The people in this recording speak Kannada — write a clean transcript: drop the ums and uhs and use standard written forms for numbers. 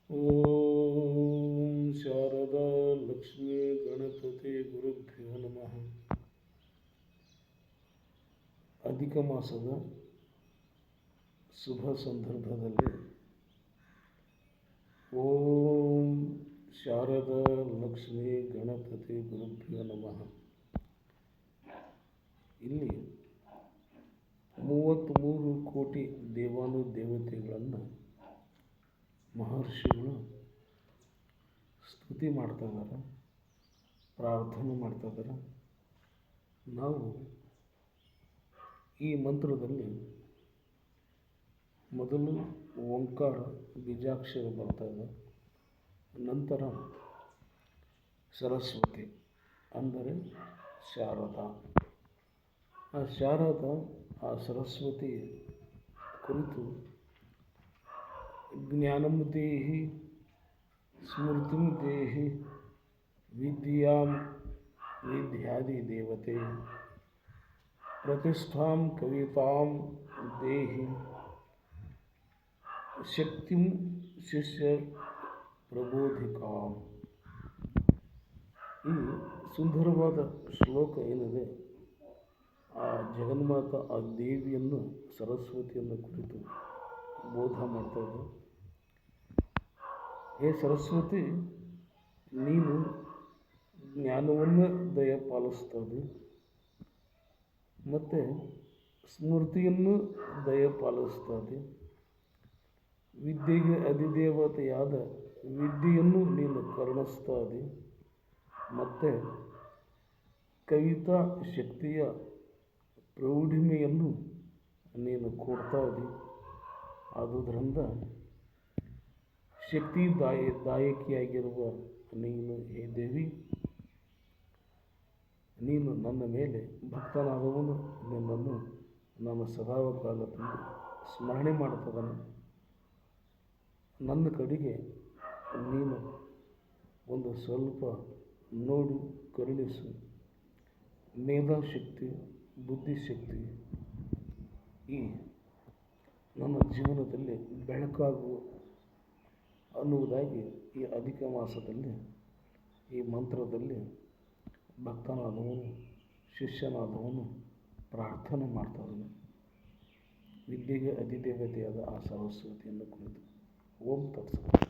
ಓಂ ಶಾರದಾ ಲಕ್ಷ್ಮೀ ಗಣಪತಿ ಗುರುಭ್ಯೋ ನಮಃ. ಅಧಿಕ ಮಾಸದ ಶುಭ ಸಂದರ್ಭದಲ್ಲಿ ಓಂ ಶಾರದಾ ಲಕ್ಷ್ಮೀ ಗಣಪತಿ ಗುರುಭ್ಯೋ ನಮಃ. ಇಲ್ಲಿ 33 ಕೋಟಿ ದೇವಾನು ದೇವತೆಗಳನ್ನು ಮಹರ್ಷಿಗಳು ಸ್ತುತಿ ಮಾಡ್ತಾ ಇದ್ದಾರೆ, ಪ್ರಾರ್ಥನೆ ಮಾಡ್ತಾ ಇದ್ದಾರೆ. ನಾವು ಈ ಮಂತ್ರದಲ್ಲಿ ಮೊದಲು ಓಂಕಾರ ಬೀಜಾಕ್ಷರ ಬರ್ತಾ ಇದೆ, ನಂತರ ಸರಸ್ವತಿ ಅಂದರೆ ಶಾರದಾ. ಆ ಶಾರದಾ, ಆ ಸರಸ್ವತಿ ಕುರಿತು ಜ್ಞಾನಂ ದೇಹಿ ಸ್ಮೃತಿಂ ದೇಹಿ ವಿದ್ಯಾಂ ವಿದ್ಯಾದಿ ದೇವತೆ ಪ್ರತಿಷ್ಠಾಂ ಕವಿತಾಂ ದೇಹಿ ಶಕ್ತಿಂ ಶಿಷ್ಯ ಪ್ರಬೋಧಿಕಾಂ. ಈ ಸುಂದರವಾದ ಶ್ಲೋಕ ಏನಿದೆ, ಆ ಜಗನ್ಮಾತ, ಆ ದೇವಿಯನ್ನು, ಸರಸ್ವತಿಯನ್ನು ಕುರಿತು ಬೋಧ ಮಾಡ್ತಾ ಇದೆ. ಹೇ ಸರಸ್ವತಿ, ನೀನು ಜ್ಞಾನವನ್ನು ದಯಪಾಲಿಸ್ತದೆ ಮತ್ತು ಸ್ಮೃತಿಯನ್ನು ದಯಪಾಲಿಸ್ತದೆ. ವಿದ್ಯೆಗೆ ಅಧಿದೇವತೆಯಾದ ವಿದ್ಯೆಯನ್ನು ನೀನು ಕರುಣಿಸ್ತದೆ ಮತ್ತು ಕವಿತಾ ಶಕ್ತಿಯ ಪ್ರೌಢಿಮೆಯನ್ನು ನೀನು ಕೊಡ್ತಾ ಇದ್ದಿ. ಆದುದರಿಂದ ಶಕ್ತಿದಾಯಕಿಯಾಗಿರುವ ನೀನು, ಹೇ ದೇವಿ, ನೀನು ನನ್ನ ಮೇಲೆ ಭಕ್ತನಾದವನು ನಿನ್ನನ್ನು ನಾನು ಸದಾಕಾಲದಲ್ಲಿ ಸ್ಮರಣೆ ಮಾಡ್ತದನು. ನನ್ನ ಕಡೆಗೆ ನೀನು ಒಂದು ಸ್ವಲ್ಪ ನೋಡಿ ಕರುಣಿಸು. ಮೇಧಾಶಕ್ತಿ, ಬುದ್ಧಿಶಕ್ತಿ ಈ ನನ್ನ ಜೀವನದಲ್ಲಿ ಬೆಳಕಾಗುವ ಅನ್ನುವುದಾಗಿ ಈ ಅಧಿಕ ಮಾಸದಲ್ಲಿ ಈ ಮಂತ್ರದಲ್ಲಿ ಭಕ್ತನಾದವನು, ಶಿಷ್ಯನಾದವನು ಪ್ರಾರ್ಥನೆ ಮಾಡ್ತಾನೆ, ವಿದ್ಯೆಗೆ ಅಧಿದೇವತೆಯಾದ ಆ ಸರಸ್ವತಿಯನ್ನು ಕುರಿತು. ಓಂ ತತ್ಸತ್.